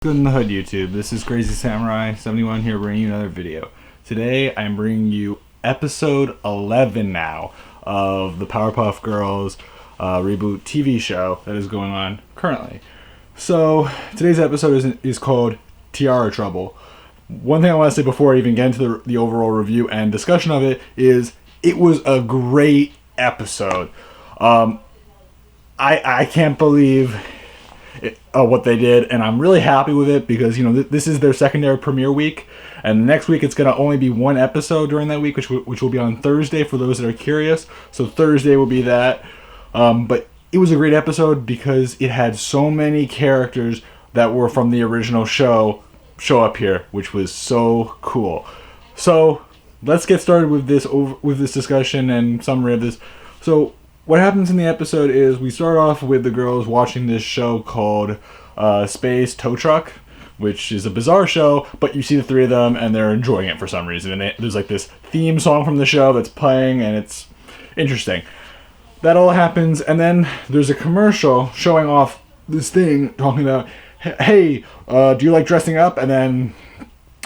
Good in the hood, YouTube. This is Crazy Samurai 71 here, bringing you another video. Today I'm bringing you episode 11 now of the Powerpuff Girls reboot TV show that is going on currently. So today's episode is called Tiara Trouble. One thing I want to say before I even get into the overall review and discussion of it is it was a great episode. I can't believe what they did, and I'm really happy with it because, you know, this is their secondary premiere week, and next week it's going to only be one episode during that week, which will be on Thursday for those that are curious. So Thursday will be that. But it was a great episode because it had so many characters that were from the original show up here, which was so cool. So let's get started with this discussion and summary of this. So what happens in the episode is we start off with the girls watching this show called Space Tow Truck, which is a bizarre show, but you see the three of them and they're enjoying it for some reason. And there's like this theme song from the show that's playing, and it's interesting. That all happens, and then there's a commercial showing off this thing talking about, hey, do you like dressing up? And then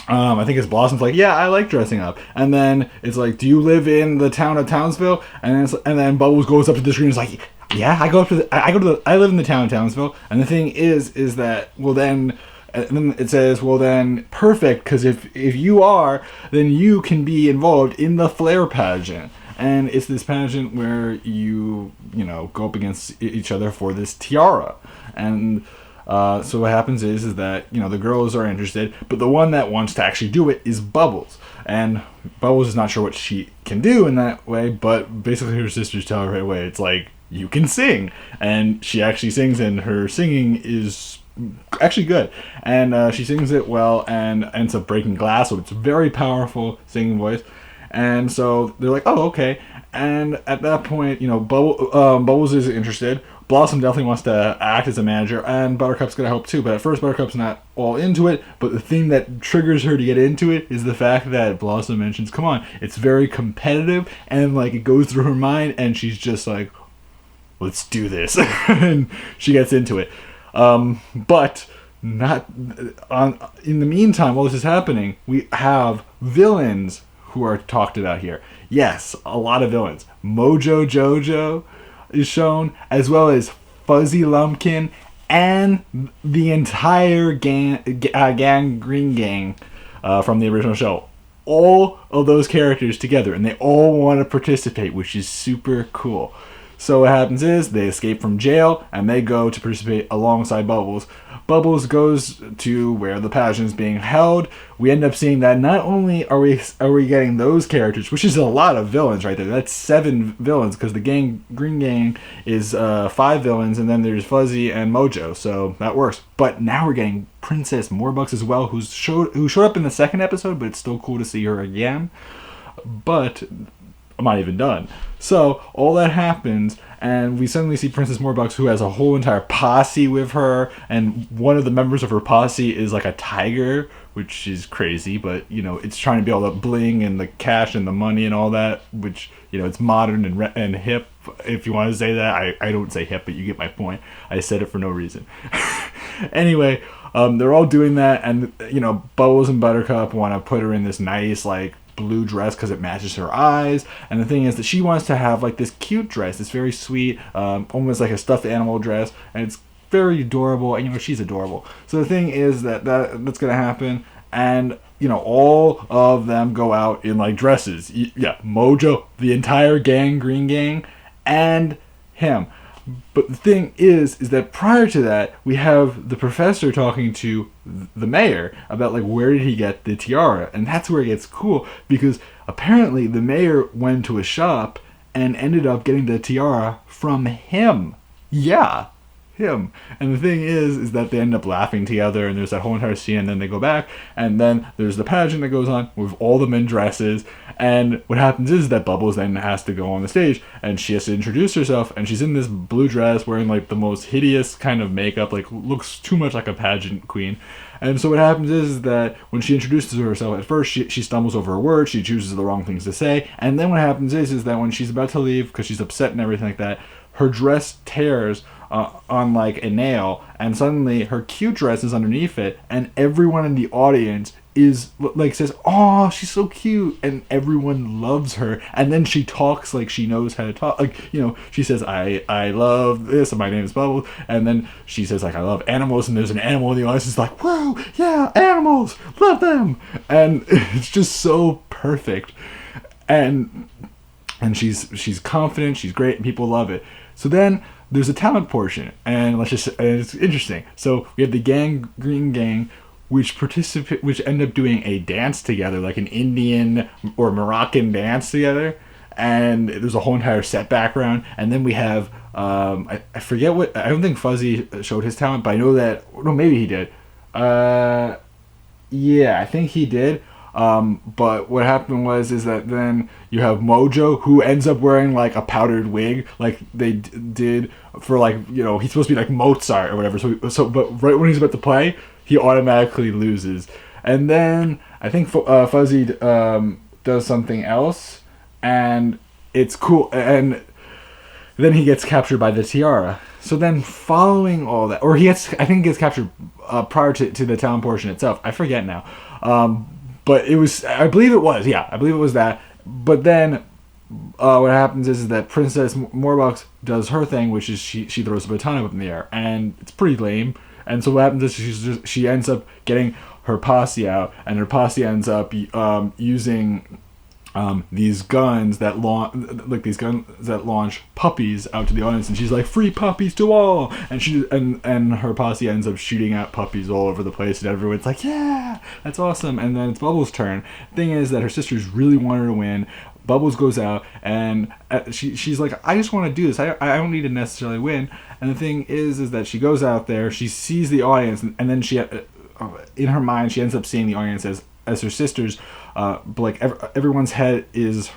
I think it's Blossom's like, yeah, I like dressing up. And then it's like, do you live in the town of Townsville? And then Bubbles goes up to the screen and is like, yeah, I live in the town of Townsville. And the thing is that, and then it says, well then, perfect, because if you are, then you can be involved in the Flair pageant. And it's this pageant where you go up against each other for this tiara. And so what happens is that, the girls are interested, but the one that wants to actually do it is Bubbles. And Bubbles is not sure what she can do in that way, but basically her sisters tell her right away, it's like, you can sing. And she actually sings, and her singing is actually good. And she sings it well and ends up breaking glass, so it's a very powerful singing voice. And so they're like, oh, okay. And at that point, Bubbles is interested. Blossom definitely wants to act as a manager, and Buttercup's gonna help too. But at first, Buttercup's not all into it. But the thing that triggers her to get into it is the fact that Blossom mentions, "Come on, it's very competitive," and like it goes through her mind, and she's just like, "Let's do this," and she gets into it. But not on. In the meantime, while this is happening, we have villains who are talked about here. Yes, a lot of villains. Mojo Jojo is shown, as well as Fuzzy Lumpkin and the entire Green Gang from the original show. All of those characters together, and they all want to participate, which is super cool. So what happens is they escape from jail and they go to participate alongside Bubbles. Bubbles goes to where the pageant is being held. We end up seeing that not only are we getting those characters, which is a lot of villains right there. That's 7 villains because the Green Gang is 5 villains, and then there's Fuzzy and Mojo, so that works. But now we're getting Princess Morbucks as well, who showed up in the second episode, but it's still cool to see her again. But I'm not even done. So all that happens, and we suddenly see Princess Morbucks, who has a whole entire posse with her, and one of the members of her posse is like a tiger, which is crazy, but it's trying to be all the bling and the cash and the money and all that, which it's modern and hip, if you want to say that. I don't say hip, but you get my point. I said it for no reason. Anyway, they're all doing that, and Bubbles and Buttercup want to put her in this nice blue dress because it matches her eyes. And the thing is that she wants to have this cute dress, this very sweet, almost like a stuffed animal dress, and it's very adorable, and she's adorable. So the thing is that's gonna happen, and all of them go out in dresses. Yeah, Mojo, the entire Green Gang, and him. But the thing is that prior to that, we have the professor talking to the mayor about where did he get the tiara, and that's where it gets cool, because apparently the mayor went to a shop and ended up getting the tiara from him. Yeah, him. And the thing is that they end up laughing together, and there's that whole entire scene, and then they go back, and then there's the pageant that goes on with all the men dresses. And what happens is that Bubbles then has to go on the stage, and she has to introduce herself, and she's in this blue dress wearing the most hideous kind of makeup, looks too much like a pageant queen. And so what happens is that when she introduces herself, at first she stumbles over her words, she chooses the wrong things to say, and then what happens is that when she's about to leave because she's upset and everything like that, her dress tears on like a nail, and suddenly her cute dress is underneath it, and everyone in the audience is like says, "Oh, she's so cute," and everyone loves her. And then she talks like she knows how to talk. Like, she says, "I love this, and my name is Bubbles." And then she says like, "I love animals," and there's an animal in the audience. It's like, "Whoa, yeah, animals, love them," and it's just so perfect. And she's confident, she's great, and people love it. So then there's a talent portion, and it's interesting. So we have the Green Gang, which end up doing a dance together, like an Indian or Moroccan dance together, and there's a whole entire set background. And then we have I forget what, I don't think Fuzzy showed his talent, but I know that, no, maybe he did. Yeah, I think he did. But what happened is that then you have Mojo, who ends up wearing like a powdered wig, like they did for like, he's supposed to be like Mozart or whatever. But right when he's about to play, he automatically loses. And then I think Fuzzy does something else, and it's cool. And then he gets captured by the Tiara. So then, following all that, or I think he gets captured prior to the talent portion itself. I forget now. But it was, I believe it was that. But then, what happens is that Princess Morbox does her thing, which is she throws a baton up in the air, and it's pretty lame. And so what happens is she ends up getting her posse out, and her posse ends up using these guns that launch puppies out to the audience, and she's like, "Free puppies to all!" And her posse ends up shooting at puppies all over the place, and everyone's like, "Yeah, that's awesome!" And then it's Bubbles' turn. Thing is that her sisters really want her to win. Bubbles goes out, and she's like, "I just want to do this. I don't need to necessarily win." And the thing is that she goes out there, she sees the audience, and then she, in her mind, she ends up seeing the audience as her sisters. Like everyone's head is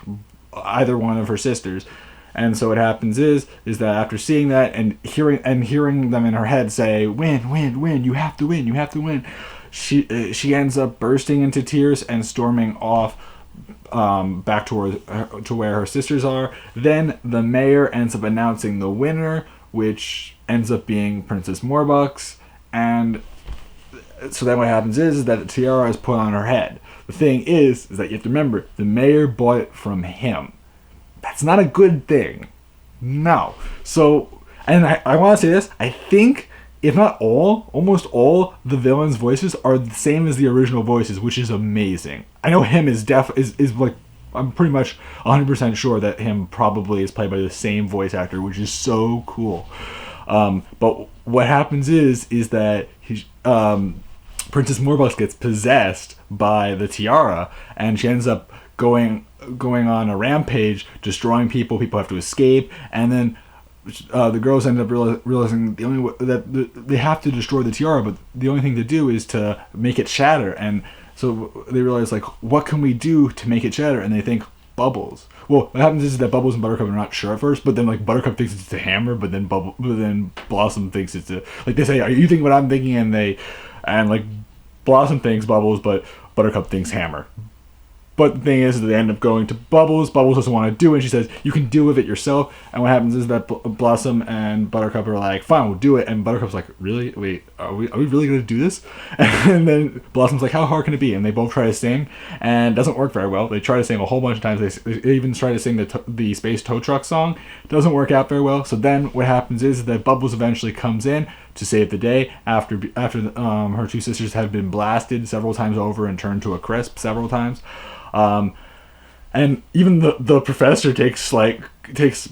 either one of her sisters. And so what happens is that after seeing that and hearing them in her head say, "Win, win, win, you have to win, you have to win," she ends up bursting into tears and storming off back to where her sisters are. Then the mayor ends up announcing the winner, which ends up being Princess Morbox. And so then what happens is that the tiara is put on her head. The thing is that you have to remember, the mayor bought it from him. That's not a good thing. No. So, and I want to say this, I think, if not all, almost all the villains' voices are the same as the original voices, which is amazing. I know him is like, I'm pretty much 100% sure that him probably is played by the same voice actor, which is so cool. But what happens is that Princess Morbox gets possessed by the tiara, and she ends up going on a rampage, destroying people. People have to escape, and then the girls end up realizing the only way that they have to destroy the tiara, but the only thing to do is to make it shatter. And so they realize, like, what can we do to make it shatter? And they think Bubbles. Well, what happens is that Bubbles and Buttercup are not sure at first, but then like Buttercup thinks it's a hammer, but then Blossom thinks it's a, like, they say, "Are you thinking what I'm thinking?" And like Blossom thinks Bubbles, but Buttercup thinks hammer. But the thing is, they end up going to Bubbles. Bubbles doesn't want to do it. She says, "You can deal with it yourself." And what happens is that Blossom and Buttercup are like, "Fine, we'll do it." And Buttercup's like, "Really? Wait, are we really going to do this?" And then Blossom's like, "How hard can it be?" And they both try to sing, and it doesn't work very well. They try to sing a whole bunch of times. They even try to sing the Space Tow Truck song. It doesn't work out very well. So then what happens is that Bubbles eventually comes in to save the day after her two sisters have been blasted several times over and turned to a crisp several times. And even the professor takes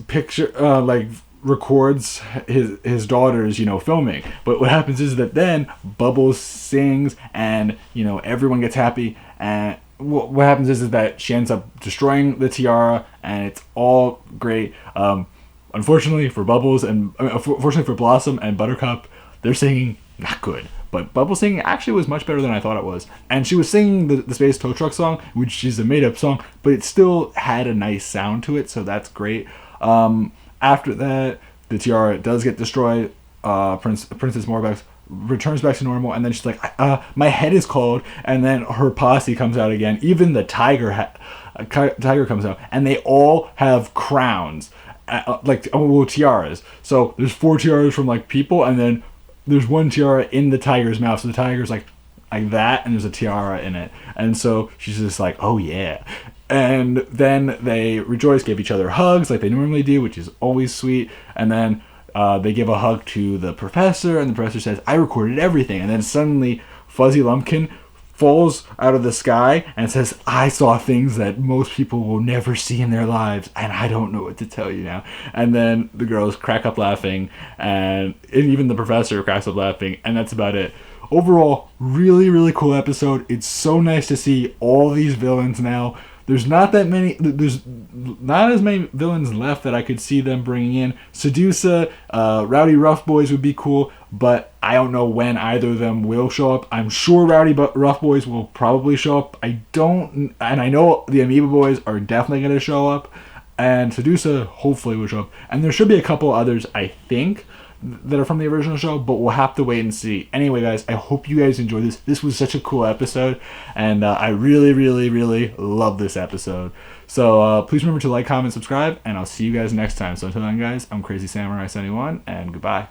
picture, like records his daughters, filming. But what happens is that then Bubbles sings, and everyone gets happy. And what happens is that she ends up destroying the tiara, and it's all great. Unfortunately for Bubbles and fortunately for Blossom and Buttercup, they're singing not good. But Bubbles singing actually was much better than I thought it was. And she was singing the Space Tow Truck song, which is a made-up song, but it still had a nice sound to it, so that's great. After that, the tiara does get destroyed. Princess Morbox returns back to normal, and then she's like, "My head is cold," and then her posse comes out again. Even the tiger comes out, and they all have crowns. tiaras. So there's 4 tiaras from like people, and then there's 1 tiara in the tiger's mouth. So the tiger's like that, and there's a tiara in it. And so she's just like, oh yeah. And then they rejoice, give each other hugs like they normally do, which is always sweet. And then they give a hug to the professor, and the professor says, I recorded everything. And then suddenly Fuzzy Lumpkin falls out of the sky and says, I saw things that most people will never see in their lives, and I don't know what to tell you now. And then the girls crack up laughing, and even the professor cracks up laughing, and that's about it. Overall, really, really cool episode. It's so nice to see all these villains now. There's not as many villains left that I could see them bringing in. Sedusa, Rowdy Rough Boys would be cool, but I don't know when either of them will show up. I'm sure Rowdy Rough Boys will probably show up. I know the Amoeba Boys are definitely going to show up, and Sedusa hopefully will show up. And there should be a couple others, I think, that are from the original show, but we'll have to wait and see. Anyway, guys, I hope you guys enjoyed this. This was such a cool episode, and I really, really, really love this episode. So please remember to like, comment, subscribe, and I'll see you guys next time. So until then, guys, I'm Crazy Samurai 71, and goodbye.